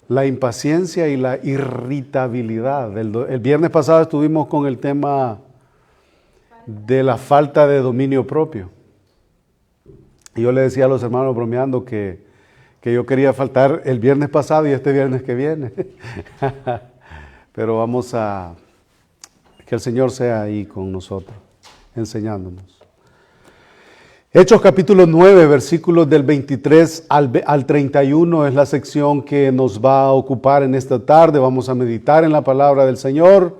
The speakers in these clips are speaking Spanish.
La impaciencia y la irritabilidad. El viernes pasado estuvimos con el tema de la falta de dominio propio. Y yo le decía a los hermanos bromeando que yo quería faltar el viernes pasado y este viernes que viene. Pero vamos a que el Señor sea ahí con nosotros, enseñándonos. Hechos capítulo 9, versículos del 23 al 31 es la sección que nos va a ocupar en esta tarde. Vamos a meditar en la palabra del Señor.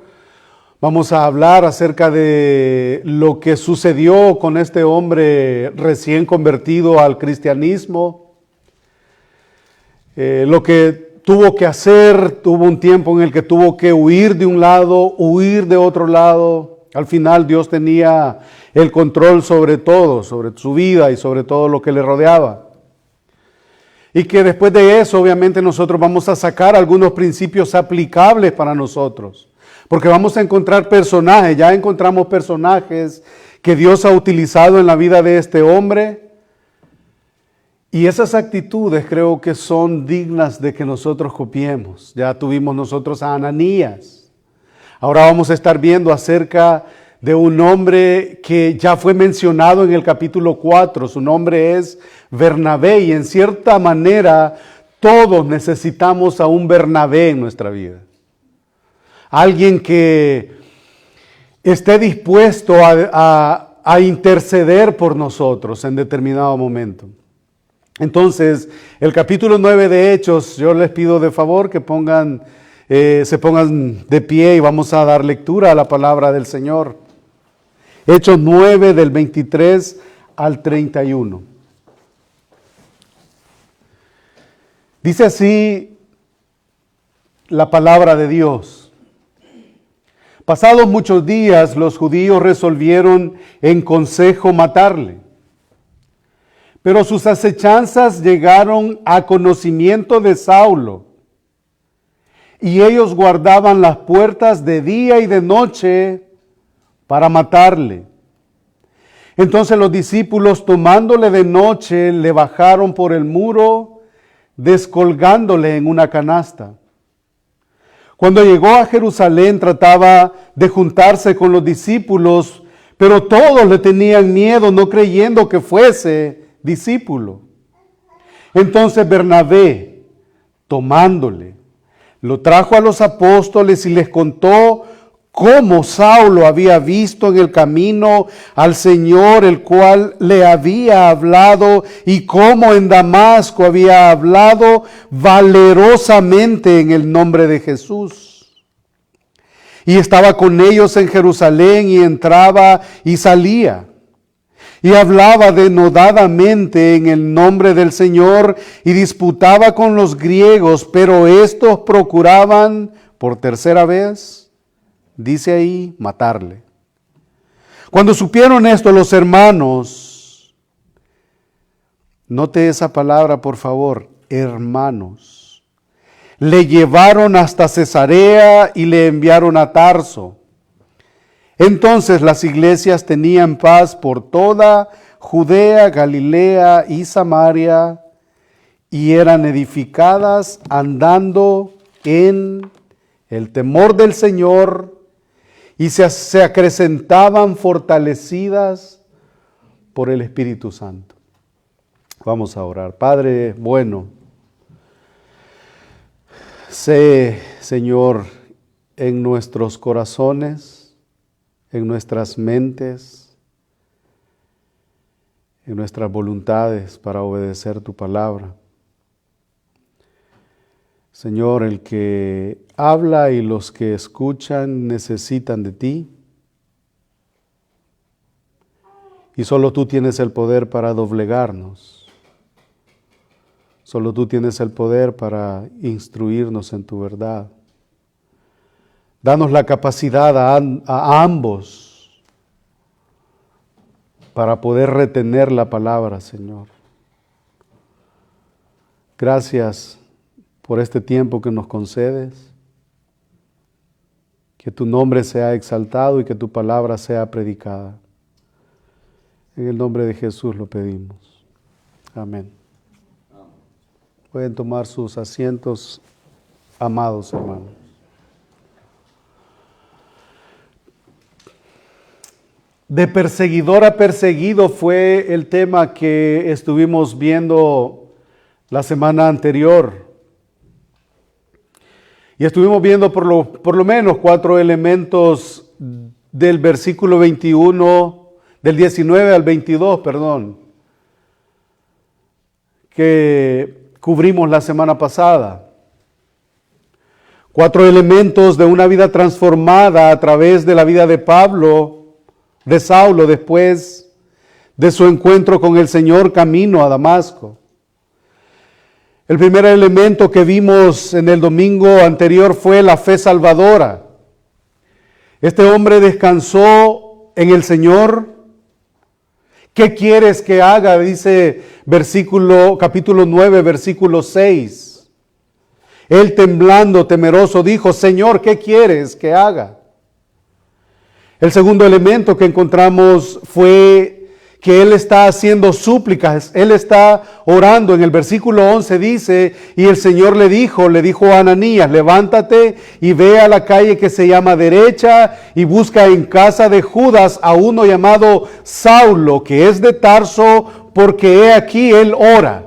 Vamos a hablar acerca de lo que sucedió con este hombre recién convertido al cristianismo. Lo que tuvo que hacer, tuvo un tiempo en el que tuvo que huir de un lado, huir de otro lado. Al final Dios tenía el control sobre todo, sobre su vida y sobre todo lo que le rodeaba. Y que después de eso, obviamente, nosotros vamos a sacar algunos principios aplicables para nosotros. Porque vamos a encontrar personajes, ya encontramos personajes que Dios ha utilizado en la vida de este hombre. Y esas actitudes creo que son dignas de que nosotros copiemos. Ya tuvimos nosotros a Ananías. Ahora vamos a estar viendo acerca de un hombre que ya fue mencionado en el capítulo 4. Su nombre es Bernabé y en cierta manera todos necesitamos a un Bernabé en nuestra vida. Alguien que esté dispuesto a interceder por nosotros en determinado momento. Entonces, el capítulo 9 de Hechos, yo les pido de favor que se pongan de pie y vamos a dar lectura a la palabra del Señor. Hechos 9 del 23 al 31. Dice así la palabra de Dios. Pasados muchos días, los judíos resolvieron en consejo matarle. Pero sus acechanzas llegaron a conocimiento de Saulo. Y ellos guardaban las puertas de día y de noche para matarle. Entonces los discípulos, tomándole de noche, le bajaron por el muro, descolgándole en una canasta. Cuando llegó a Jerusalén, trataba de juntarse con los discípulos, pero todos le tenían miedo, no creyendo que fuese discípulo. Entonces Bernabé, tomándole, lo trajo a los apóstoles y les contó cómo Saulo había visto en el camino al Señor, el cual le había hablado, y cómo en Damasco había hablado valerosamente en el nombre de Jesús. Y estaba con ellos en Jerusalén y entraba y salía. Y hablaba denodadamente en el nombre del Señor y disputaba con los griegos, pero estos procuraban por tercera vez, dice ahí, matarle. Cuando supieron esto los hermanos, note esa palabra por favor, hermanos, le llevaron hasta Cesarea y le enviaron a Tarso. Entonces las iglesias tenían paz por toda Judea, Galilea y Samaria y eran edificadas andando en el temor del Señor y se acrecentaban fortalecidas por el Espíritu Santo. Vamos a orar. Padre bueno, sé, Señor, en nuestros corazones, en nuestras mentes, en nuestras voluntades para obedecer tu palabra. Señor, el que habla y los que escuchan necesitan de ti. Y solo tú tienes el poder para doblegarnos. Solo tú tienes el poder para instruirnos en tu verdad. Danos la capacidad a ambos para poder retener la palabra, Señor. Gracias por este tiempo que nos concedes. Que tu nombre sea exaltado y que tu palabra sea predicada. En el nombre de Jesús lo pedimos. Amén. Pueden tomar sus asientos. amados hermanos. De perseguidor a perseguido fue el tema que estuvimos viendo la semana anterior. Y estuvimos viendo por lo menos 4 elementos del versículo 21, del 19 al 22, que cubrimos la semana pasada. 4 elementos de una vida transformada a través de la vida de Saulo, después de su encuentro con el Señor camino a Damasco. El primer elemento que vimos en el domingo anterior fue la fe salvadora. Este hombre descansó en el Señor. ¿Qué quieres que haga? Dice capítulo 9, versículo 6. Él temblando, temeroso, dijo: Señor, ¿qué quieres que haga? El segundo elemento que encontramos fue que él está haciendo súplicas, él está orando. En el versículo 11 dice: y el Señor le dijo a Ananías: levántate y ve a la calle que se llama Derecha y busca en casa de Judas a uno llamado Saulo, que es de Tarso, porque he aquí él ora.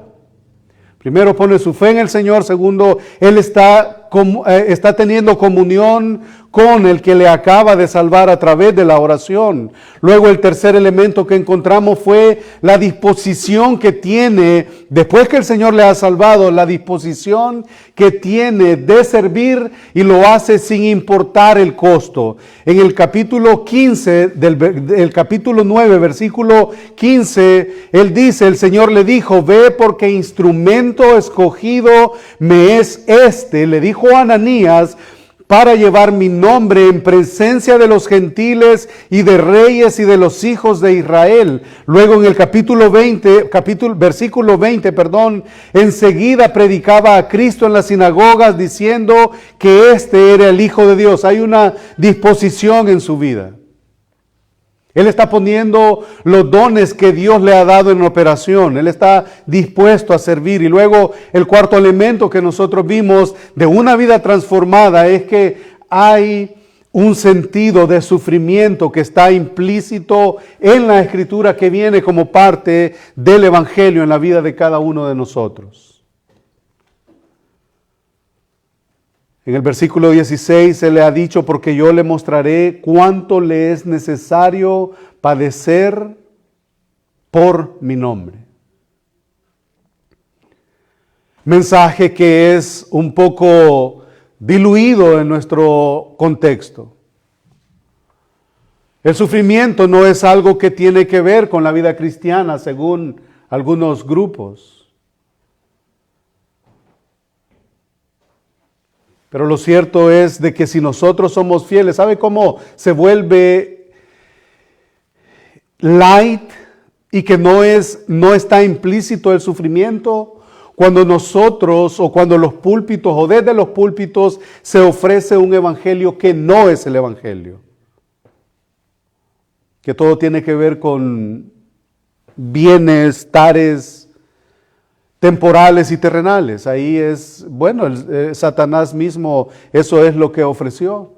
Primero pone su fe en el Señor. Segundo, él está teniendo comunión con el que le acaba de salvar a través de la oración. Luego el tercer elemento que encontramos fue la disposición que tiene, después que el Señor le ha salvado, la disposición que tiene de servir, y lo hace sin importar el costo. En el capítulo 15, del capítulo 9, versículo 15, él dice: el Señor le dijo: ve, porque instrumento escogido me es este, le dijo a Ananías, para llevar mi nombre en presencia de los gentiles y de reyes y de los hijos de Israel. Luego en el versículo 20, enseguida predicaba a Cristo en las sinagogas, diciendo que este era el Hijo de Dios. Hay una disposición en su vida. Él está poniendo los dones que Dios le ha dado en operación. Él está dispuesto a servir. Y luego el cuarto elemento que nosotros vimos de una vida transformada es que hay un sentido de sufrimiento que está implícito en la Escritura, que viene como parte del Evangelio en la vida de cada uno de nosotros. En el versículo 16 se le ha dicho: porque yo le mostraré cuánto le es necesario padecer por mi nombre. Mensaje que es un poco diluido en nuestro contexto. El sufrimiento no es algo que tiene que ver con la vida cristiana, según algunos grupos. Pero lo cierto es de que si nosotros somos fieles, ¿sabe cómo se vuelve light y que no está implícito el sufrimiento? Cuando nosotros, o cuando los púlpitos, o desde los púlpitos, se ofrece un evangelio que no es el evangelio. Que todo tiene que ver con bienestares temporales y terrenales. Ahí es, Satanás mismo, eso es lo que ofreció.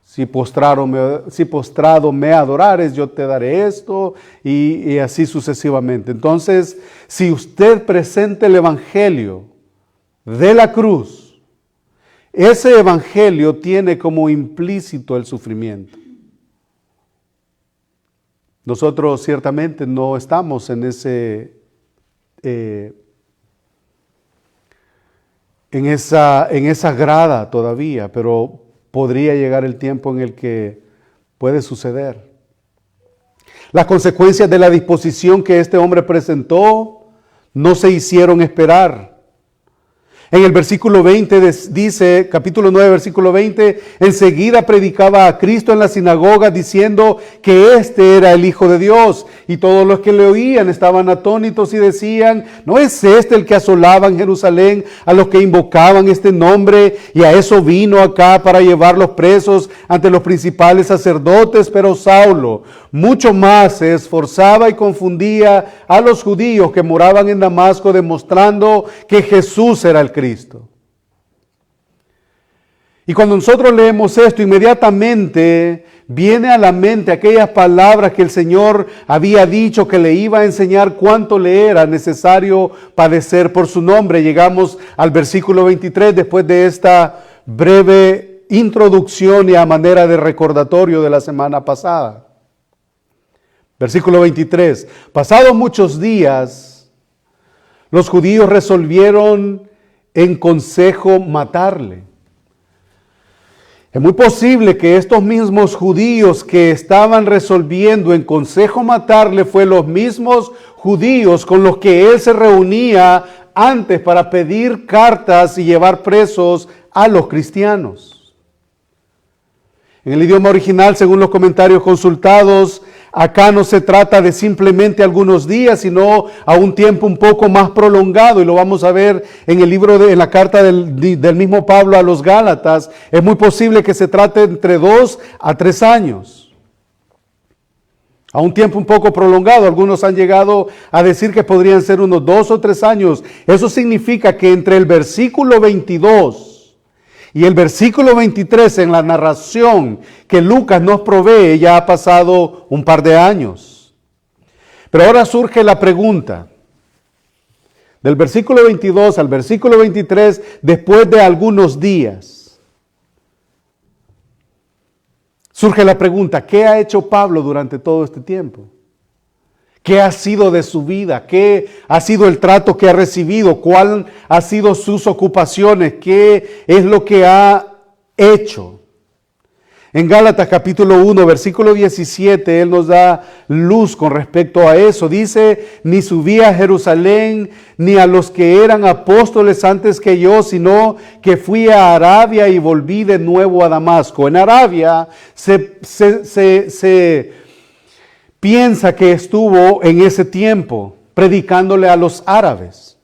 Si postrado me adorares, yo te daré esto, y así sucesivamente. Entonces, si usted presenta el evangelio de la cruz, ese evangelio tiene como implícito el sufrimiento. Nosotros ciertamente no estamos en esa grada todavía, pero podría llegar el tiempo en el que puede suceder. Las consecuencias de la disposición que este hombre presentó no se hicieron esperar. En el versículo 20 dice, capítulo 9, versículo 20, enseguida predicaba a Cristo en la sinagoga diciendo que este era el Hijo de Dios. Y todos los que le oían estaban atónitos y decían, ¿no es este el que asolaba en Jerusalén a los que invocaban este nombre? Y a eso vino acá para llevarlos presos ante los principales sacerdotes. Pero Saulo mucho más se esforzaba y confundía a los judíos que moraban en Damasco, demostrando que Jesús era el Cristo. Y cuando nosotros leemos esto, inmediatamente viene a la mente aquellas palabras que el Señor había dicho que le iba a enseñar cuánto le era necesario padecer por su nombre. Llegamos al versículo 23 después de esta breve introducción y a manera de recordatorio de la semana pasada. Versículo 23. Pasados muchos días, los judíos resolvieron en consejo matarle. Es muy posible que estos mismos judíos que estaban resolviendo en consejo matarle fue los mismos judíos con los que él se reunía antes para pedir cartas y llevar presos a los cristianos. En el idioma original, según los comentarios consultados, acá no se trata de simplemente algunos días, sino a un tiempo un poco más prolongado, y lo vamos a ver en el libro en la carta del mismo Pablo a los Gálatas. Es muy posible que se trate entre 2 a 3 años. A un tiempo un poco prolongado. Algunos han llegado a decir que podrían ser unos 2 o 3 años. Eso significa que entre el versículo 22 y el versículo 23 en la narración que Lucas nos provee ya ha pasado un par de años. Pero ahora surge la pregunta. Del versículo 22 al versículo 23, después de algunos días, surge la pregunta, ¿qué ha hecho Pablo durante todo este tiempo? ¿Qué ha sido de su vida? ¿Qué ha sido el trato que ha recibido? ¿Cuál ha sido sus ocupaciones? ¿Qué es lo que ha hecho? En Gálatas capítulo 1, versículo 17, él nos da luz con respecto a eso. Dice, ni subí a Jerusalén, ni a los que eran apóstoles antes que yo, sino que fui a Arabia y volví de nuevo a Damasco. En Arabia se piensa que estuvo en ese tiempo predicándole a los árabes.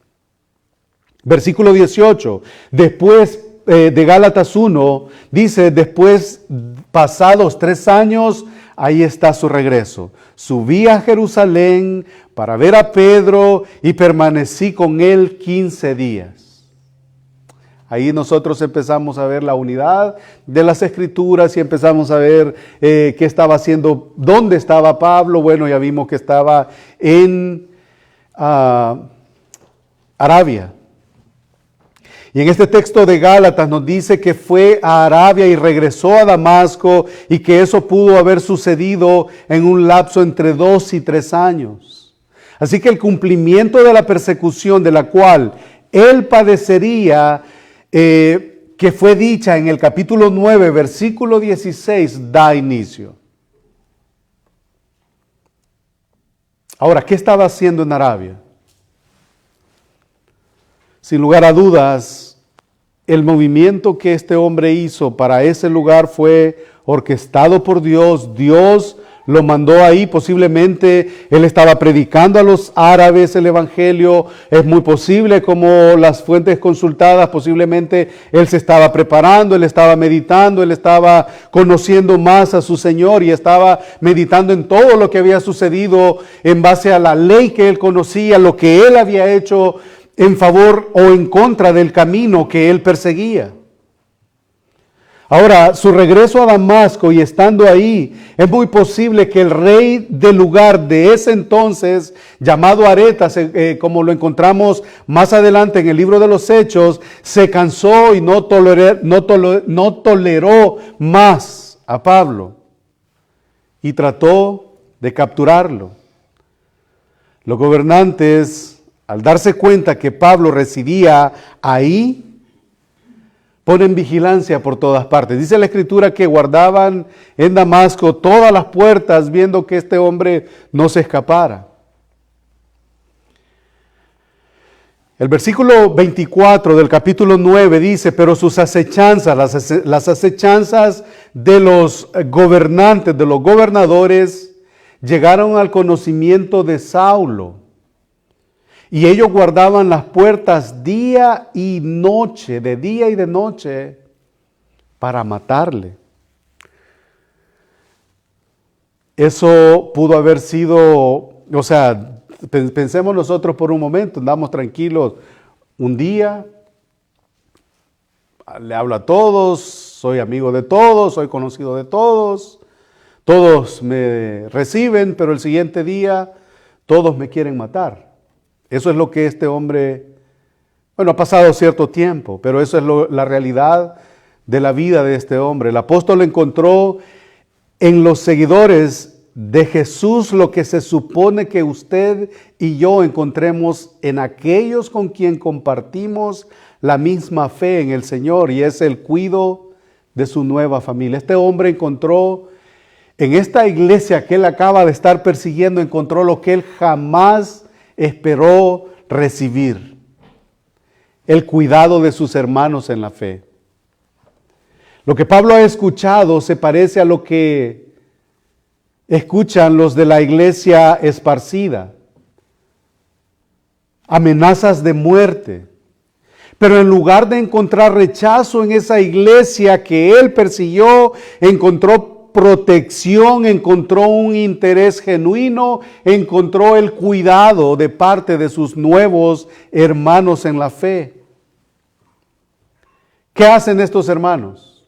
Versículo 18, después de Gálatas 1, dice, después pasados 3 años, ahí está su regreso. Subí a Jerusalén para ver a Pedro y permanecí con él 15 días. Ahí nosotros empezamos a ver la unidad de las Escrituras y empezamos a ver qué estaba haciendo, dónde estaba Pablo. Bueno, ya vimos que estaba en Arabia. Y en este texto de Gálatas nos dice que fue a Arabia y regresó a Damasco y que eso pudo haber sucedido en un lapso entre 2 y 3 años. Así que el cumplimiento de la persecución de la cual él padecería, que fue dicha en el capítulo 9, versículo 16, da inicio. Ahora, ¿qué estaba haciendo en Arabia? Sin lugar a dudas, el movimiento que este hombre hizo para ese lugar fue orquestado por Dios. Dios lo mandó ahí, posiblemente él estaba predicando a los árabes el evangelio. Es muy posible, como las fuentes consultadas, posiblemente él se estaba preparando, él estaba meditando, él estaba conociendo más a su Señor y estaba meditando en todo lo que había sucedido en base a la ley que él conocía, lo que él había hecho en favor o en contra del camino que él perseguía. Ahora, su regreso a Damasco y estando ahí, es muy posible que el rey del lugar de ese entonces, llamado Aretas, como lo encontramos más adelante en el libro de los Hechos, se cansó y no toleró más a Pablo y trató de capturarlo. Los gobernantes, al darse cuenta que Pablo residía ahí, ponen vigilancia por todas partes. Dice la Escritura que guardaban en Damasco todas las puertas viendo que este hombre no se escapara. El versículo 24 del capítulo 9 dice, pero sus acechanzas, las acechanzas de los gobernantes, de los gobernadores, llegaron al conocimiento de Saulo. Y ellos guardaban las puertas día y noche, de día y de noche, para matarle. Eso pudo haber sido, pensemos nosotros por un momento, andamos tranquilos un día, le hablo a todos, soy amigo de todos, soy conocido de todos, todos me reciben, pero el siguiente día todos me quieren matar. Eso es lo que este hombre, bueno, ha pasado cierto tiempo, pero eso es la realidad de la vida de este hombre. El apóstol encontró en los seguidores de Jesús lo que se supone que usted y yo encontremos en aquellos con quien compartimos la misma fe en el Señor, y es el cuidado de su nueva familia. Este hombre encontró en esta iglesia que él acaba de estar persiguiendo, encontró lo que él jamás esperó recibir: el cuidado de sus hermanos en la fe. Lo que Pablo ha escuchado se parece a lo que escuchan los de la iglesia esparcida: amenazas de muerte. Pero en lugar de encontrar rechazo en esa iglesia que él persiguió, encontró protección, encontró un interés genuino, encontró el cuidado de parte de sus nuevos hermanos en la fe. ¿Qué hacen estos hermanos?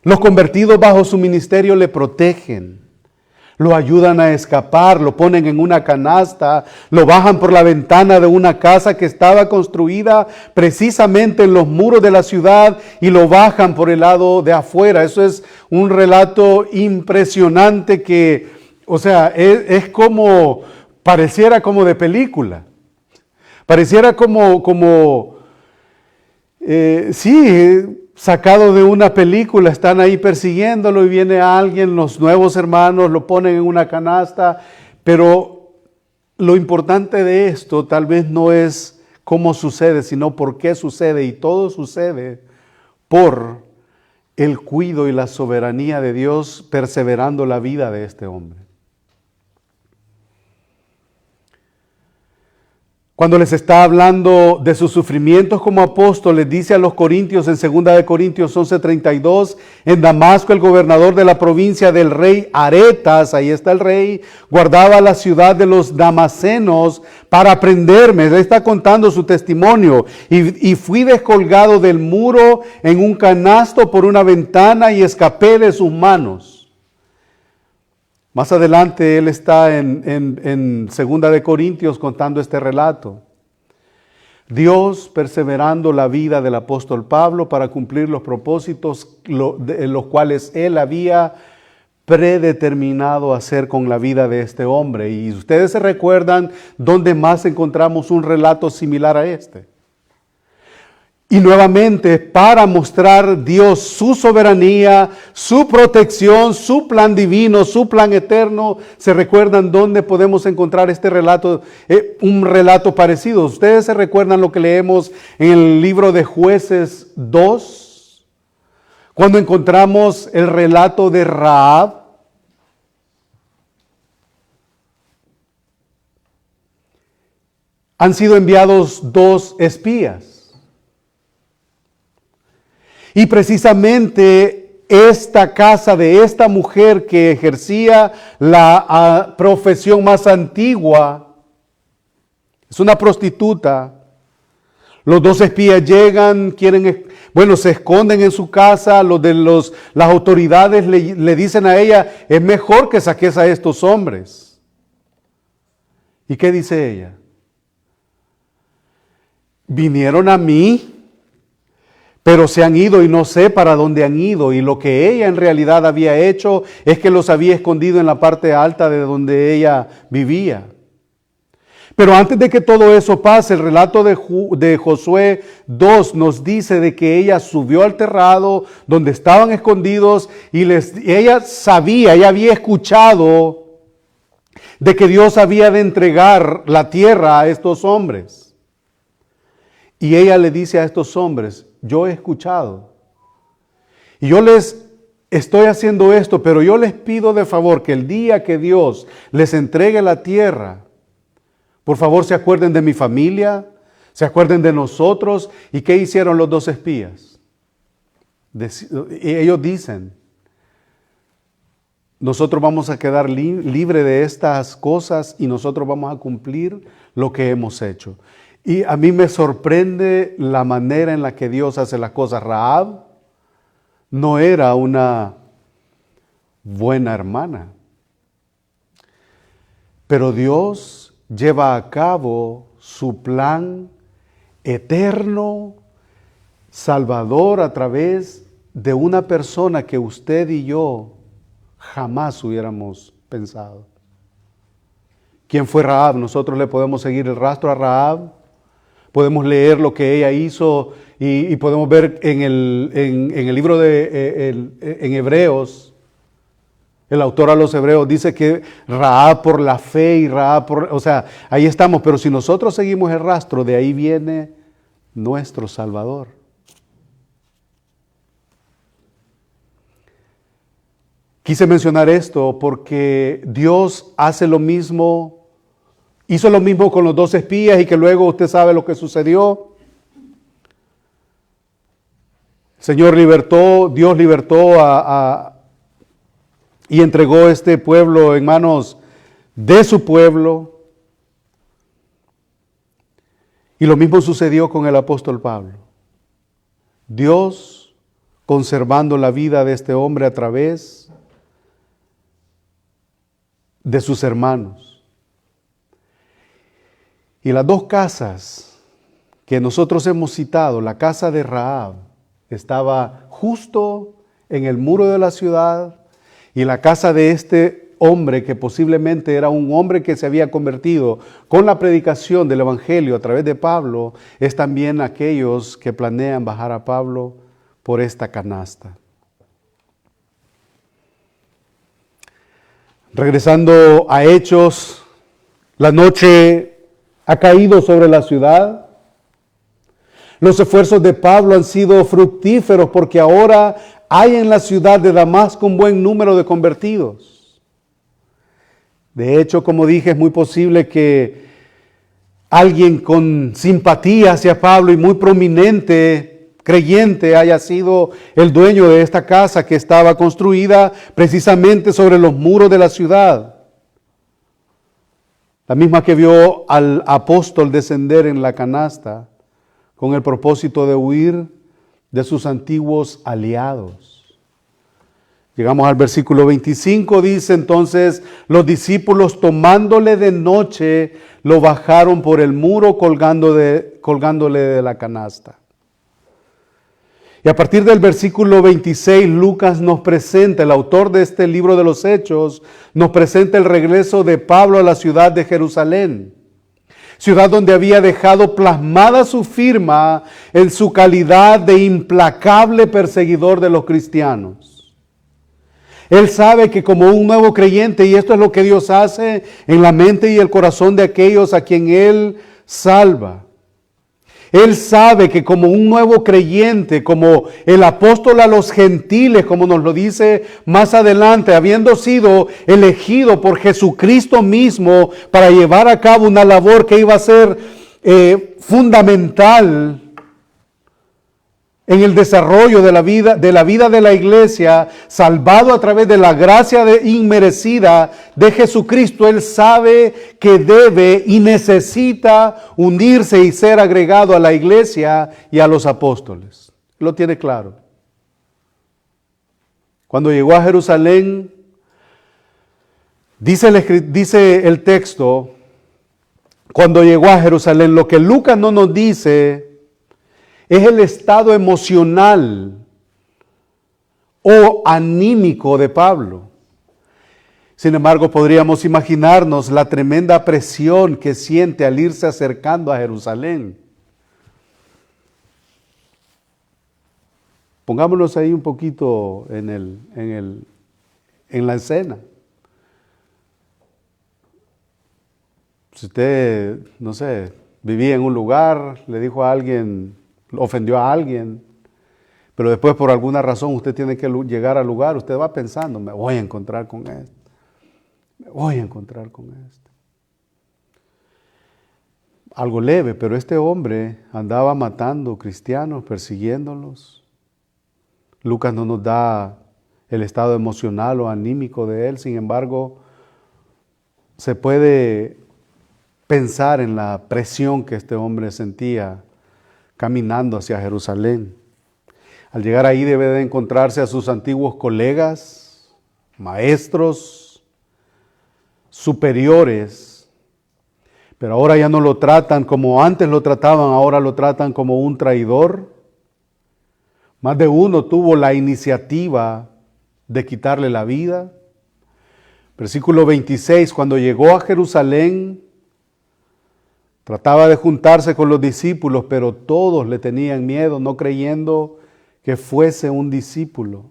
Los convertidos bajo su ministerio le protegen, lo ayudan a escapar, lo ponen en una canasta, lo bajan por la ventana de una casa que estaba construida precisamente en los muros de la ciudad y lo bajan por el lado de afuera. Eso es un relato impresionante que, o sea, es como, pareciera como de película. Pareciera sacado de una película. Están ahí persiguiéndolo y viene alguien, los nuevos hermanos lo ponen en una canasta. Pero lo importante de esto tal vez no es cómo sucede, sino por qué sucede. Y todo sucede por el cuidado y la soberanía de Dios perseverando la vida de este hombre. Cuando les está hablando de sus sufrimientos como apóstol, les dice a los corintios en 2 de Corintios 11:32, en Damasco el gobernador de la provincia del rey Aretas, ahí está el rey, guardaba la ciudad de los damasenos para prenderme. Él está contando su testimonio. Y fui descolgado del muro en un canasto por una ventana y escapé de sus manos. Más adelante él está en 2 de Corintios contando este relato. Dios perseverando la vida del apóstol Pablo para cumplir los propósitos los cuales él había predeterminado hacer con la vida de este hombre. Y ustedes se recuerdan dónde más encontramos un relato similar a este. Y nuevamente, para mostrar Dios su soberanía, su protección, su plan divino, su plan eterno, ¿se recuerdan dónde podemos encontrar este relato, un relato parecido? ¿Ustedes se recuerdan lo que leemos en el libro de Jueces 2? Cuando encontramos el relato de Rahab. Han sido enviados 2 espías. Y precisamente esta casa de esta mujer que ejercía la profesión más antigua, es una prostituta. Los 2 espías llegan, se esconden en su casa. Las autoridades le dicen a ella: es mejor que saques a estos hombres. ¿Y qué dice ella? Vinieron a mí, pero se han ido y no sé para dónde han ido. Y lo que ella en realidad había hecho es que los había escondido en la parte alta de donde ella vivía. Pero antes de que todo eso pase, el relato de Josué 2 nos dice de que ella subió al terrado donde estaban escondidos y ella había escuchado de que Dios había de entregar la tierra a estos hombres. Y ella le dice a estos hombres: yo he escuchado y yo les estoy haciendo esto, pero yo les pido de favor que el día que Dios les entregue la tierra, por favor se acuerden de mi familia, se acuerden de nosotros. ¿Y qué hicieron los 2 espías? Ellos dicen: nosotros vamos a quedar libres de estas cosas y nosotros vamos a cumplir lo que hemos hecho. Y a mí me sorprende la manera en la que Dios hace las cosas. Rahab no era una buena hermana, pero Dios lleva a cabo su plan eterno, salvador, a través de una persona que usted y yo jamás hubiéramos pensado. ¿Quién fue Rahab? Nosotros le podemos seguir el rastro a Rahab, podemos leer lo que ella hizo y podemos ver en el libro en Hebreos, el autor a los Hebreos dice que Rahab por la fe y Rahab o sea, ahí estamos, pero si nosotros seguimos el rastro, de ahí viene nuestro Salvador. Quise mencionar esto porque Dios hace lo mismo, hizo lo mismo con los 2 espías y que luego usted sabe lo que sucedió. Dios libertó y entregó este pueblo en manos de su pueblo. Y lo mismo sucedió con el apóstol Pablo. Dios conservando la vida de este hombre a través de sus hermanos. Y las 2 casas que nosotros hemos citado, la casa de Rahab estaba justo en el muro de la ciudad, y la casa de este hombre, que posiblemente era un hombre que se había convertido con la predicación del evangelio a través de Pablo, es también aquellos que planean bajar a Pablo por esta canasta. Regresando a Hechos, la noche ha caído sobre la ciudad. Los esfuerzos de Pablo han sido fructíferos porque ahora hay en la ciudad de Damasco un buen número de convertidos. De hecho, como dije, es muy posible que alguien con simpatía hacia Pablo y muy prominente, creyente, haya sido el dueño de esta casa que estaba construida precisamente sobre los muros de la ciudad. La misma que vio al apóstol descender en la canasta con el propósito de huir de sus antiguos aliados. Llegamos al versículo 25, dice entonces, los discípulos tomándole de noche, lo bajaron por el muro colgándole de la canasta. Y a partir del versículo 26, Lucas nos presenta, el autor de este libro de los Hechos, nos presenta el regreso de Pablo a la ciudad de Jerusalén. Ciudad donde había dejado plasmada su firma en su calidad de implacable perseguidor de los cristianos. Él sabe que como un nuevo creyente, y esto es lo que Dios hace en la mente y el corazón de aquellos a quien Él salva. Él sabe que como un nuevo creyente, como el apóstol a los gentiles, como nos lo dice más adelante, habiendo sido elegido por Jesucristo mismo para llevar a cabo una labor que iba a ser fundamental en el desarrollo de la vida de la iglesia, salvado a través de la gracia inmerecida de Jesucristo, Él sabe que debe y necesita unirse y ser agregado a la iglesia y a los apóstoles. Lo tiene claro. Cuando llegó a Jerusalén, dice el texto, cuando llegó a Jerusalén, lo que Lucas no nos dice es el estado emocional o anímico de Pablo. Sin embargo, podríamos imaginarnos la tremenda presión que siente al irse acercando a Jerusalén. Pongámonos ahí un poquito en la escena. Si usted, no sé, vivía en un lugar, le dijo a alguien, ofendió a alguien, pero después por alguna razón usted tiene que llegar al lugar, usted va pensando, me voy a encontrar con esto, me voy a encontrar con esto. Algo leve, pero este hombre andaba matando cristianos, persiguiéndolos. Lucas no nos da el estado emocional o anímico de él, sin embargo, se puede pensar en la presión que este hombre sentía caminando hacia Jerusalén. Al llegar ahí debe de encontrarse a sus antiguos colegas, maestros, superiores, pero ahora ya no lo tratan como antes lo trataban, ahora lo tratan como un traidor. Más de uno tuvo la iniciativa de quitarle la vida. Versículo 26, cuando llegó a Jerusalén, trataba de juntarse con los discípulos, pero todos le tenían miedo, no creyendo que fuese un discípulo.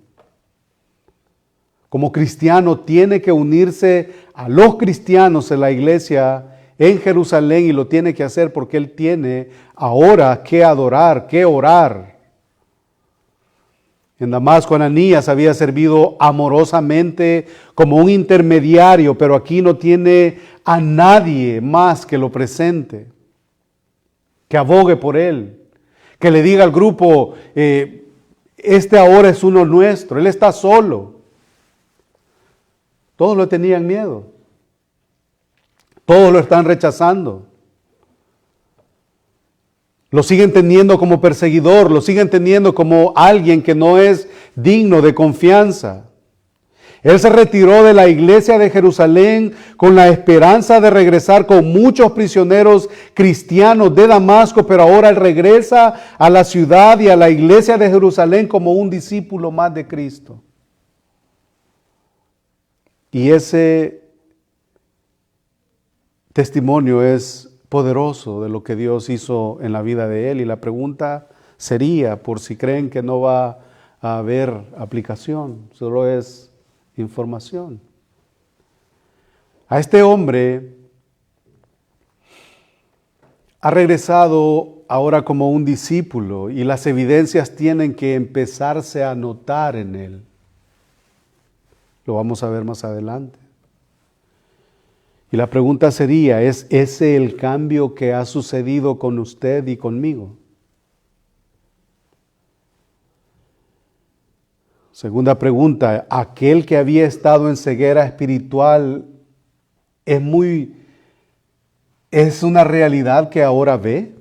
Como cristiano tiene que unirse a los cristianos en la iglesia en Jerusalén y lo tiene que hacer porque él tiene ahora que adorar, que orar. En Damasco, Ananías había servido amorosamente como un intermediario, pero aquí no tiene a nadie más que lo presente, que abogue por él, que le diga al grupo, este ahora es uno nuestro, él está solo. Todos le tenían miedo, todos lo están rechazando. Lo siguen teniendo como perseguidor, lo siguen teniendo como alguien que no es digno de confianza. Él se retiró de la iglesia de Jerusalén con la esperanza de regresar con muchos prisioneros cristianos de Damasco, pero ahora él regresa a la ciudad y a la iglesia de Jerusalén como un discípulo más de Cristo. Y ese testimonio es poderoso de lo que Dios hizo en la vida de él. Y la pregunta sería, por si creen que no va a haber aplicación, solo es información. A este hombre ha regresado ahora como un discípulo y las evidencias tienen que empezarse a notar en él. Lo vamos a ver más adelante. Y la pregunta sería, ¿es ese el cambio que ha sucedido con usted y conmigo? Segunda pregunta, ¿aquel que había estado en ceguera espiritual es una realidad que ahora ve?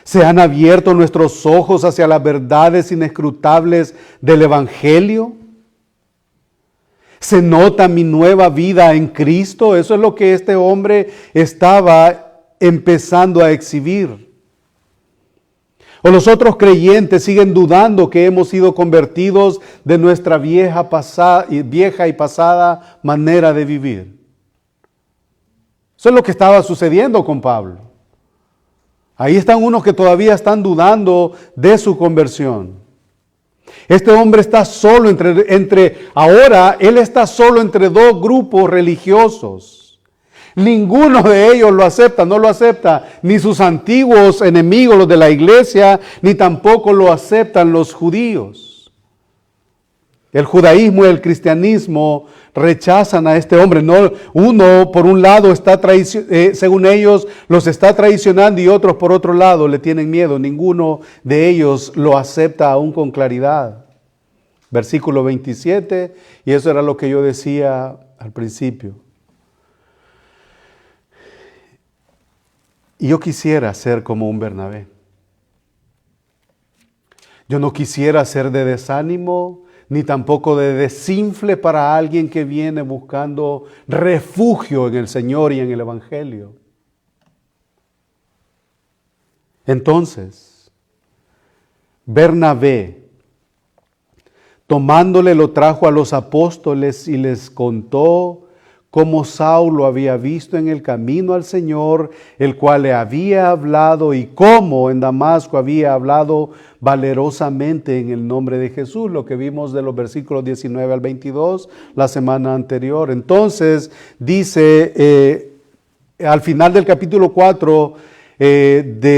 ¿Se han abierto nuestros ojos hacia las verdades inescrutables del Evangelio? ¿Se nota mi nueva vida en Cristo? Eso es lo que este hombre estaba empezando a exhibir. O los otros creyentes siguen dudando que hemos sido convertidos de nuestra vieja y pasada manera de vivir. Eso es lo que estaba sucediendo con Pablo. Ahí están unos que todavía están dudando de su conversión. Este hombre está solo ahora él está solo entre dos grupos religiosos. Ninguno de ellos lo acepta, no lo acepta ni sus antiguos enemigos, los de la iglesia, ni tampoco lo aceptan los judíos. El judaísmo y el cristianismo rechazan a este hombre. No, uno por un lado según ellos los está traicionando y otros por otro lado le tienen miedo. Ninguno de ellos lo acepta aún con claridad. Versículo 27, y eso era lo que yo decía al principio. Y yo quisiera ser como un Bernabé. Yo no quisiera ser de desánimo, ni tampoco de desinfle para alguien que viene buscando refugio en el Señor y en el Evangelio. Entonces, Bernabé, tomándole, lo trajo a los apóstoles y les contó cómo Saulo había visto en el camino al Señor, el cual le había hablado, y cómo en Damasco había hablado valerosamente en el nombre de Jesús, lo que vimos de los versículos 19 al 22 la semana anterior. Entonces dice al final del capítulo 4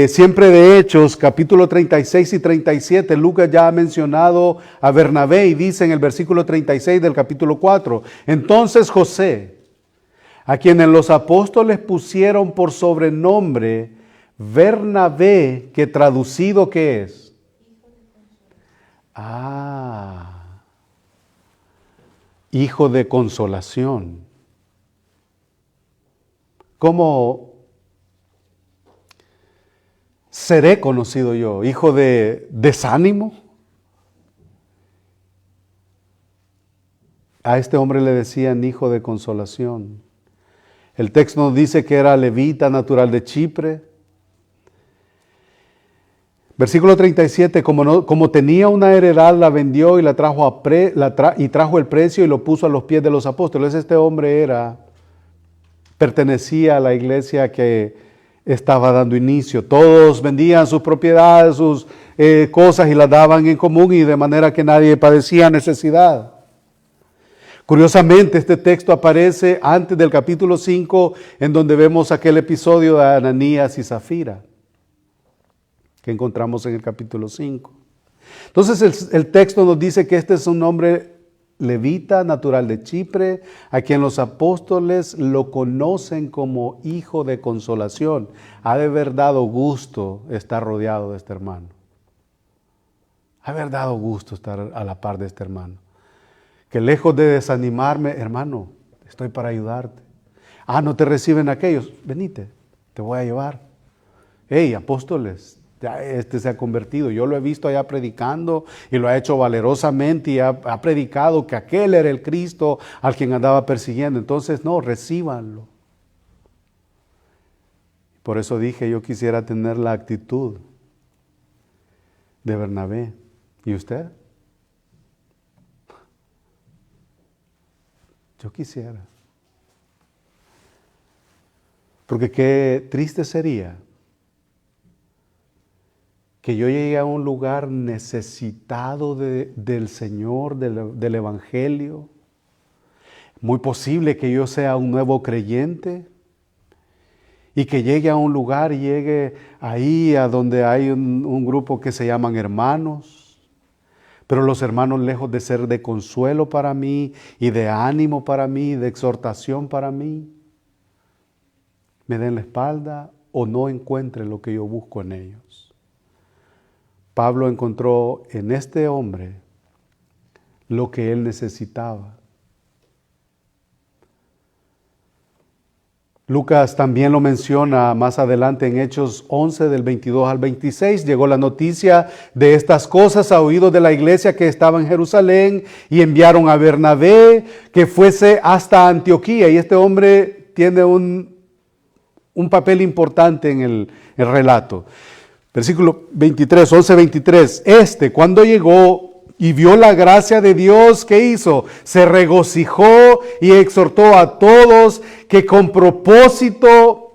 siempre de Hechos, capítulo 36 y 37, Lucas ya ha mencionado a Bernabé y dice en el versículo 36 del capítulo 4, entonces José, a quienes los apóstoles pusieron por sobrenombre Bernabé, que traducido, ¿qué es? Hijo de consolación. ¿cómo seré conocido yo? ¿Hijo de desánimo? A este hombre le decían hijo de consolación. El texto nos dice que era levita, natural de Chipre. Versículo 37, como tenía una heredad, la vendió y la trajo y trajo el precio y lo puso a los pies de los apóstoles. Este hombre pertenecía a la iglesia que estaba dando inicio. Todos vendían sus propiedades, sus cosas y las daban en común, y de manera que nadie padecía necesidad. Curiosamente, este texto aparece antes del capítulo 5, en donde vemos aquel episodio de Ananías y Zafira, que encontramos en el capítulo 5. Entonces el texto nos dice que este es un hombre levita, natural de Chipre, a quien los apóstoles lo conocen como hijo de consolación. Ha de haber dado gusto estar rodeado de este hermano. Ha de haber dado gusto estar a la par de este hermano. Que lejos de desanimarme, hermano, estoy para ayudarte. No te reciben aquellos, venite, te voy a llevar. Hey, apóstoles, ya este se ha convertido. Yo lo he visto allá predicando y lo ha hecho valerosamente y ha predicado que aquel era el Cristo al quien andaba persiguiendo. Entonces, no, recíbanlo. Por eso dije, yo quisiera tener la actitud de Bernabé. ¿Y usted? Yo quisiera. Porque qué triste sería que yo llegue a un lugar necesitado del Señor, del Evangelio. Muy posible que yo sea un nuevo creyente y que llegue a un lugar y llegue ahí a donde hay un grupo que se llaman hermanos. Pero los hermanos, lejos de ser de consuelo para mí y de ánimo para mí, de exhortación para mí, me den la espalda o no encuentre lo que yo busco en ellos. Pablo encontró en este hombre lo que él necesitaba. Lucas también lo menciona más adelante en Hechos 11 del 22 al 26. Llegó la noticia de estas cosas a oídos de la iglesia que estaba en Jerusalén y enviaron a Bernabé que fuese hasta Antioquía. Y este hombre tiene un papel importante en el relato. Versículo 23, 11:23. Cuando llegó y vio la gracia de Dios, ¿qué hizo? Se regocijó y exhortó a todos que con propósito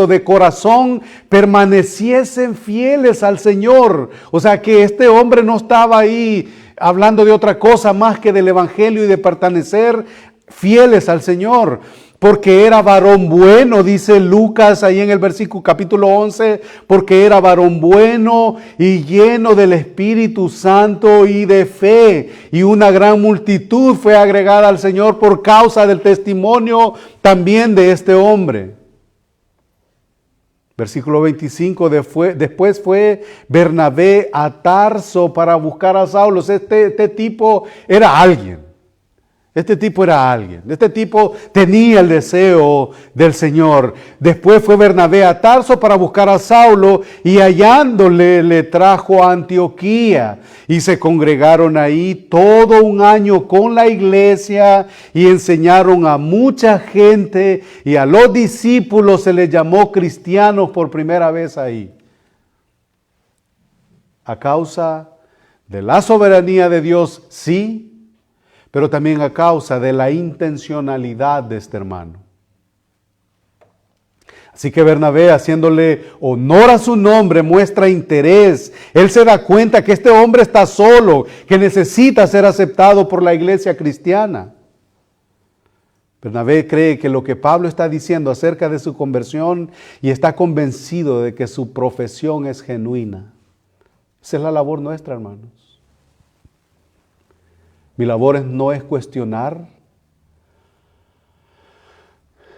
de corazón permaneciesen fieles al Señor. O sea que este hombre no estaba ahí hablando de otra cosa más que del Evangelio y de pertenecer fieles al Señor. Porque era varón bueno, dice Lucas ahí en el versículo capítulo 11, porque era varón bueno y lleno del Espíritu Santo y de fe. Y una gran multitud fue agregada al Señor por causa del testimonio también de este hombre. Versículo 25, después fue Bernabé a Tarso para buscar a Saulo. Este tipo era alguien. Este tipo tenía el deseo del Señor. Después fue Bernabé a Tarso para buscar a Saulo y hallándole le trajo a Antioquía. Y se congregaron ahí todo un año con la iglesia y enseñaron a mucha gente, y a los discípulos se les llamó cristianos por primera vez ahí. A causa de la soberanía de Dios, sí, pero también a causa de la intencionalidad de este hermano. Así que Bernabé, haciéndole honor a su nombre, muestra interés. Él se da cuenta que este hombre está solo, que necesita ser aceptado por la iglesia cristiana. Bernabé cree que lo que Pablo está diciendo acerca de su conversión, y está convencido de que su profesión es genuina. Esa es la labor nuestra, hermanos. Mi labor no es cuestionar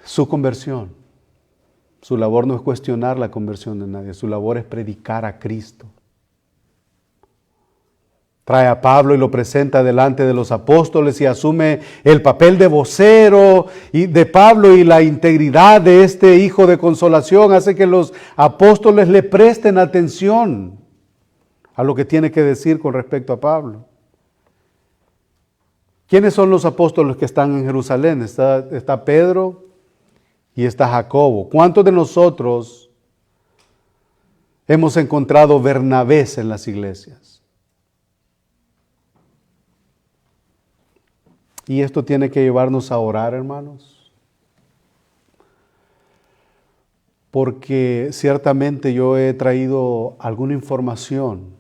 su conversión. Su labor no es cuestionar la conversión de nadie. Su labor es predicar a Cristo. Trae a Pablo y lo presenta delante de los apóstoles y asume el papel de vocero y de Pablo, y la integridad de este hijo de consolación hace que los apóstoles le presten atención a lo que tiene que decir con respecto a Pablo. ¿Quiénes son los apóstoles que están en Jerusalén? Está Pedro y está Jacobo. ¿Cuántos de nosotros hemos encontrado Bernabés en las iglesias? Y esto tiene que llevarnos a orar, hermanos. Porque ciertamente yo he traído alguna información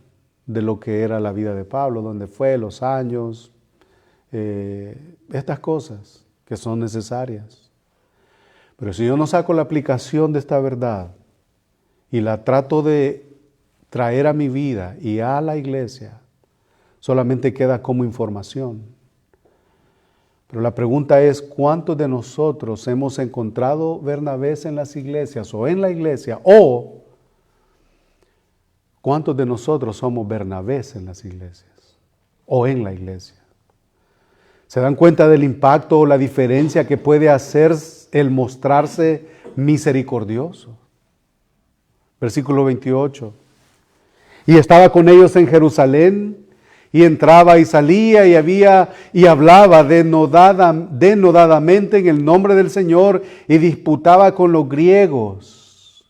de lo que era la vida de Pablo, dónde fue, los años, estas cosas que son necesarias. Pero si yo no saco la aplicación de esta verdad y la trato de traer a mi vida y a la iglesia, solamente queda como información. Pero la pregunta es, ¿cuántos de nosotros hemos encontrado Bernabés en las iglesias o en la iglesia? O, ¿cuántos de nosotros somos Bernabés en las iglesias o en la iglesia? ¿Se dan cuenta del impacto o la diferencia que puede hacer el mostrarse misericordioso? Versículo 28. Y estaba con ellos en Jerusalén, y entraba y salía y hablaba denodadamente en el nombre del Señor, y disputaba con los griegos,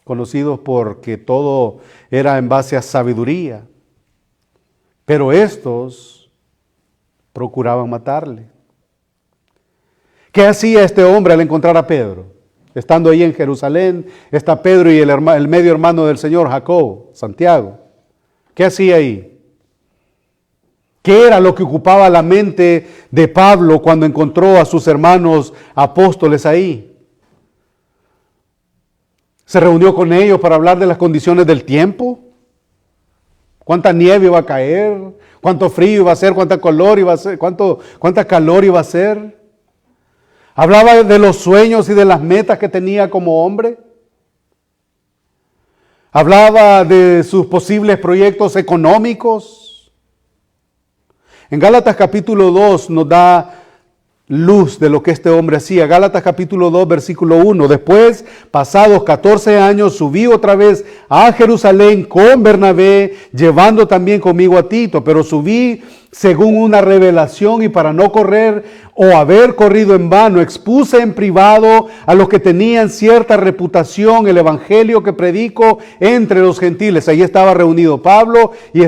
conocidos porque todo era en base a sabiduría. Pero estos procuraban matarle. ¿Qué hacía este hombre al encontrar a Pedro? Estando ahí en Jerusalén, está Pedro y el medio hermano del Señor, Jacobo, Santiago. ¿Qué hacía ahí? ¿Qué era lo que ocupaba la mente de Pablo cuando encontró a sus hermanos apóstoles ahí? ¿Se reunió con ellos para hablar de las condiciones del tiempo? ¿Cuánta nieve iba a caer? ¿Cuánto frío iba a hacer? ¿Cuánta calor iba a hacer? ¿Cuánta calor iba a hacer? ¿Hablaba de los sueños y de las metas que tenía como hombre? ¿Hablaba de sus posibles proyectos económicos? En Gálatas capítulo 2 nos da luz de lo que este hombre hacía. Gálatas capítulo 2 versículo 1. Después, pasados 14 años, subí otra vez a Jerusalén con Bernabé, llevando también conmigo a Tito, pero subí según una revelación, y para no correr o haber corrido en vano, expuse en privado a los que tenían cierta reputación el evangelio que predico entre los gentiles. Ahí estaba reunido Pablo y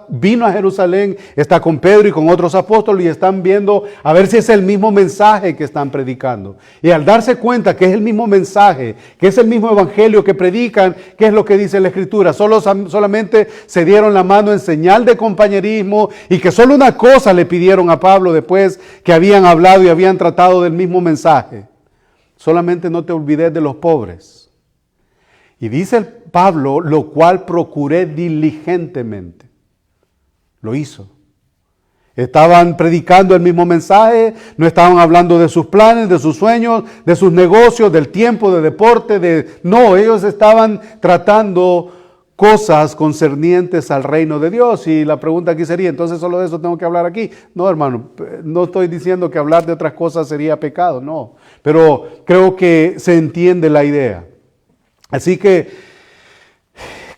vino a Jerusalén, está con Pedro y con otros apóstoles, y están viendo a ver si es el mismo mensaje que están predicando. Y al darse cuenta que es el mismo mensaje, que es el mismo evangelio que predican, ¿qué es lo que dice la Escritura? Solamente se dieron la mano en señal de compañerismo, y que solo una cosa le pidieron a Pablo después que habían hablado y habían tratado del mismo mensaje: solamente no te olvides de los pobres. Y dice Pablo, lo cual procuré diligentemente. Lo hizo. Estaban predicando el mismo mensaje, no estaban hablando de sus planes, de sus sueños, de sus negocios, del tiempo, de deporte, no, ellos estaban tratando cosas concernientes al reino de Dios. Y la pregunta aquí sería, ¿entonces solo de eso tengo que hablar aquí? No, hermano, no estoy diciendo que hablar de otras cosas sería pecado, no. Pero creo que se entiende la idea. Así que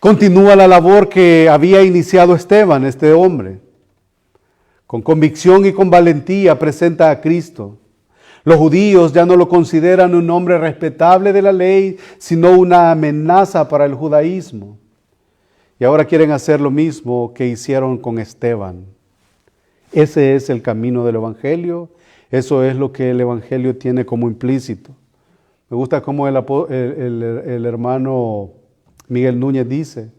continúa la labor que había iniciado Esteban, este hombre. Con convicción y con valentía presenta a Cristo. Los judíos ya no lo consideran un hombre respetable de la ley, sino una amenaza para el judaísmo. Y ahora quieren hacer lo mismo que hicieron con Esteban. Ese es el camino del Evangelio. Eso es lo que el Evangelio tiene como implícito. Me gusta cómo el hermano Miguel Núñez dice,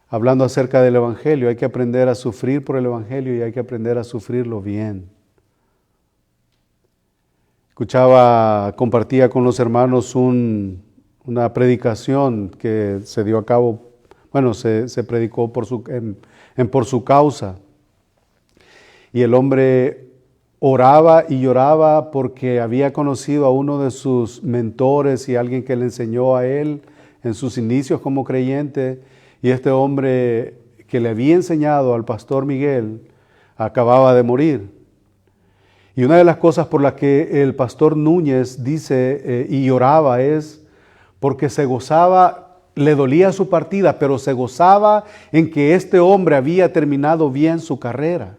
hablando acerca del Evangelio, hay que aprender a sufrir por el Evangelio y hay que aprender a sufrirlo bien. Compartía con los hermanos una predicación que se dio a cabo. Bueno, se predicó por su causa. Y el hombre oraba y lloraba porque había conocido a uno de sus mentores y alguien que le enseñó a él en sus inicios como creyente. Y este hombre que le había enseñado al pastor Miguel acababa de morir. Y una de las cosas por las que el pastor Núñez dice y oraba es porque se gozaba, le dolía su partida, pero se gozaba en que este hombre había terminado bien su carrera.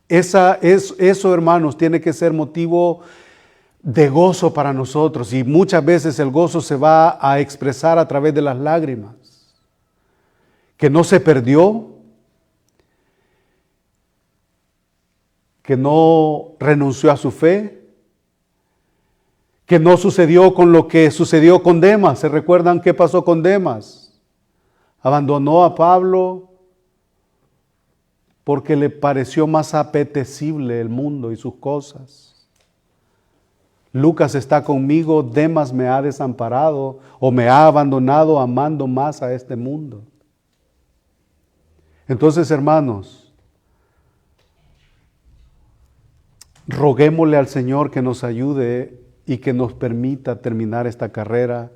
Eso, hermanos, tiene que ser motivo de gozo para nosotros, y muchas veces el gozo se va a expresar a través de las lágrimas. Que no se perdió, que no renunció a su fe, que no sucedió con lo que sucedió con Demas. ¿Se recuerdan qué pasó con Demas? Abandonó a Pablo porque le pareció más apetecible el mundo y sus cosas. Lucas está conmigo, Demas me ha desamparado o me ha abandonado amando más a este mundo. Entonces, hermanos, roguémosle al Señor que nos ayude y que nos permita terminar esta carrera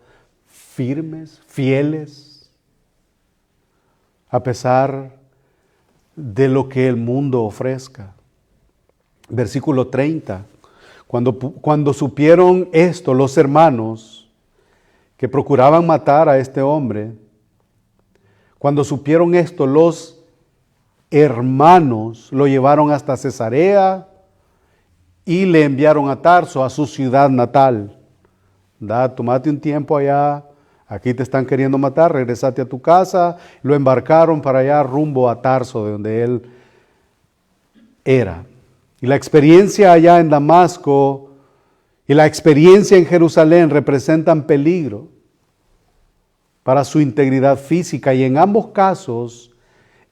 firmes, fieles, a pesar de lo que el mundo ofrezca. Versículo 30. Cuando supieron esto los hermanos que procuraban matar a este hombre, cuando supieron esto los hermanos lo llevaron hasta Cesarea y le enviaron a Tarso, a su ciudad natal. Tómate un tiempo allá, aquí te están queriendo matar, regresate a tu casa. Lo embarcaron para allá rumbo a Tarso, de donde él era. Y la experiencia allá en Damasco y la experiencia en Jerusalén representan peligro para su integridad física, y en ambos casos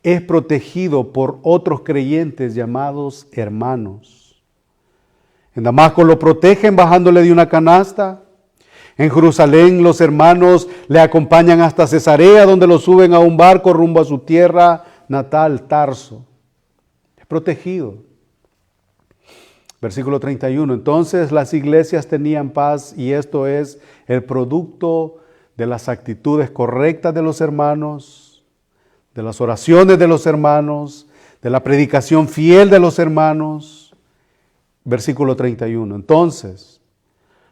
es protegido por otros creyentes llamados hermanos. En Damasco lo protegen bajándole de una canasta. En Jerusalén los hermanos le acompañan hasta Cesarea, donde lo suben a un barco rumbo a su tierra natal, Tarso. Es protegido. Versículo 31. Entonces las iglesias tenían paz, y esto es el producto de las actitudes correctas de los hermanos, de las oraciones de los hermanos, de la predicación fiel de los hermanos. Versículo 31. Entonces,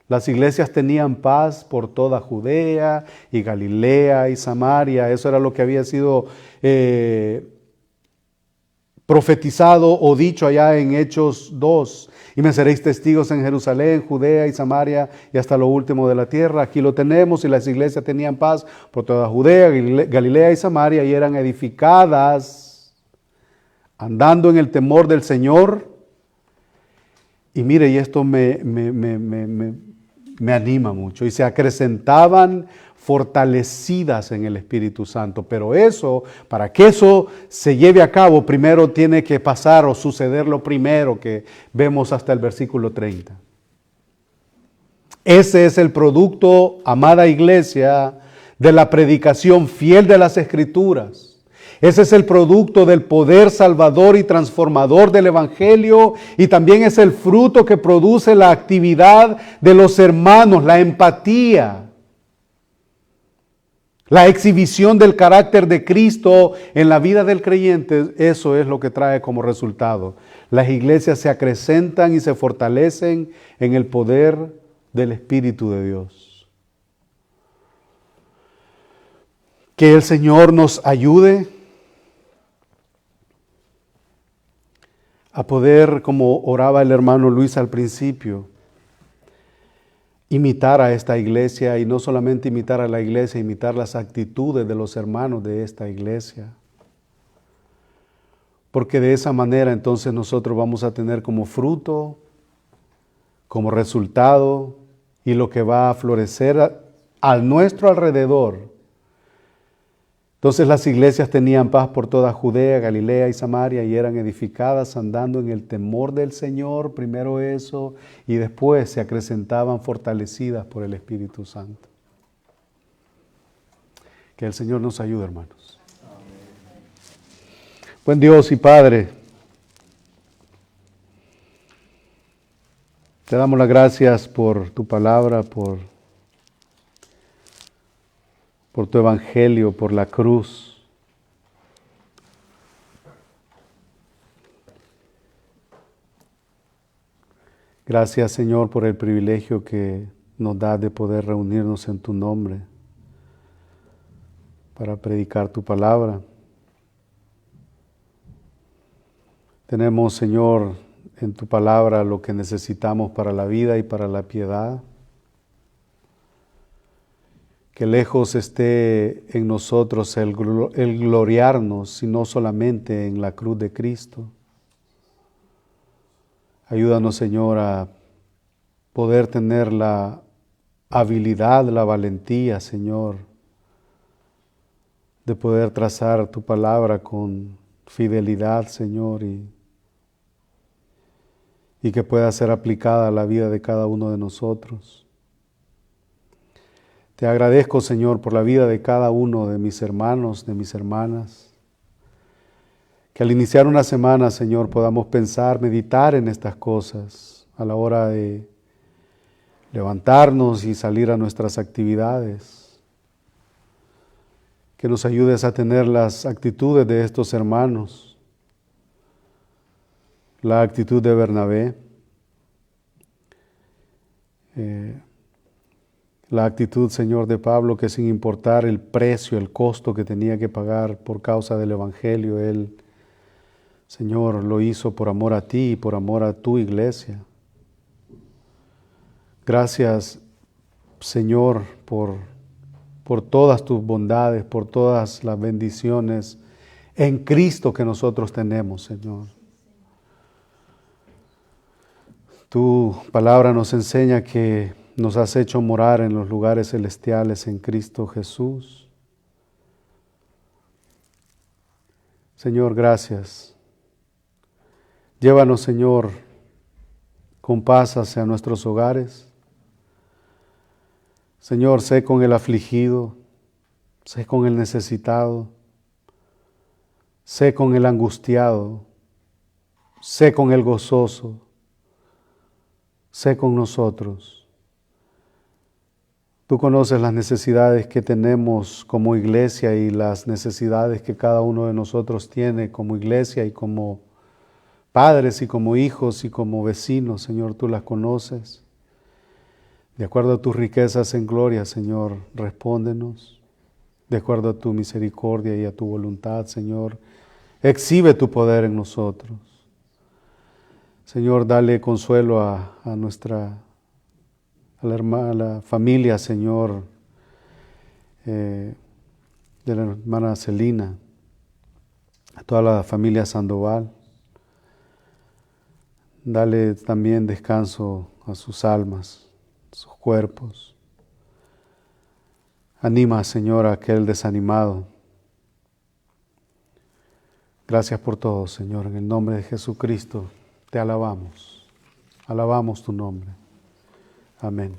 las iglesias tenían paz por toda Judea y Galilea y Samaria. Eso era lo que había sido profetizado o dicho allá en Hechos 2. Y me seréis testigos en Jerusalén, Judea y Samaria y hasta lo último de la tierra. Aquí lo tenemos, y las iglesias tenían paz por toda Judea, Galilea y Samaria, y eran edificadas andando en el temor del Señor. Y mire, y esto me anima mucho. Y se acrecentaban fortalecidas en el Espíritu Santo. Pero eso, para que eso se lleve a cabo, primero tiene que pasar o suceder lo primero que vemos hasta el versículo 30. Ese es el producto, amada iglesia, de la predicación fiel de las Escrituras. Ese es el producto del poder salvador y transformador del Evangelio, y también es el fruto que produce la actividad de los hermanos, la empatía, la exhibición del carácter de Cristo en la vida del creyente. Eso es lo que trae como resultado. Las iglesias se acrecentan y se fortalecen en el poder del Espíritu de Dios. Que el Señor nos ayude a poder, como oraba el hermano Luis al principio, imitar a esta iglesia, y no solamente imitar a la iglesia, imitar las actitudes de los hermanos de esta iglesia. Porque de esa manera entonces nosotros vamos a tener como fruto, como resultado, y lo que va a florecer a nuestro alrededor. Entonces las iglesias tenían paz por toda Judea, Galilea y Samaria, y eran edificadas andando en el temor del Señor, primero eso, y después se acrecentaban fortalecidas por el Espíritu Santo. Que el Señor nos ayude, hermanos. Buen Dios y Padre, te damos las gracias por tu palabra, por por tu evangelio, por la cruz. Gracias, Señor, por el privilegio que nos da de poder reunirnos en tu nombre para predicar tu palabra. Tenemos, Señor, en tu palabra lo que necesitamos para la vida y para la piedad. Que lejos esté en nosotros el gloriarnos, sino solamente en la cruz de Cristo. Ayúdanos, Señor, a poder tener la habilidad, la valentía, Señor, de poder trazar tu palabra con fidelidad, Señor, y que pueda ser aplicada a la vida de cada uno de nosotros. Te agradezco, Señor, por la vida de cada uno de mis hermanos, de mis hermanas. Que al iniciar una semana, Señor, podamos pensar, meditar en estas cosas a la hora de levantarnos y salir a nuestras actividades. Que nos ayudes a tener las actitudes de estos hermanos. La actitud de Bernabé. La actitud, Señor, de Pablo, que sin importar el precio, el costo que tenía que pagar por causa del Evangelio, él, Señor, lo hizo por amor a ti y por amor a tu iglesia. Gracias, Señor, por todas tus bondades, por todas las bendiciones en Cristo que nosotros tenemos, Señor. Tu palabra nos enseña que nos has hecho morar en los lugares celestiales en Cristo Jesús. Señor, gracias. Llévanos, Señor, con paz hacia nuestros hogares. Señor, sé con el afligido, sé con el necesitado, sé con el angustiado, sé con el gozoso, sé con nosotros. Tú conoces las necesidades que tenemos como iglesia y las necesidades que cada uno de nosotros tiene como iglesia y como padres y como hijos y como vecinos. Señor, tú las conoces. De acuerdo a tus riquezas en gloria, Señor, respóndenos. De acuerdo a tu misericordia y a tu voluntad, Señor, exhibe tu poder en nosotros. Señor, dale consuelo a la familia, Señor, de la hermana Celina, a toda la familia Sandoval. Dale también descanso a sus almas, a sus cuerpos. Anima, Señor, a aquel desanimado. Gracias por todo, Señor. En el nombre de Jesucristo te alabamos. Alabamos tu nombre. Amén.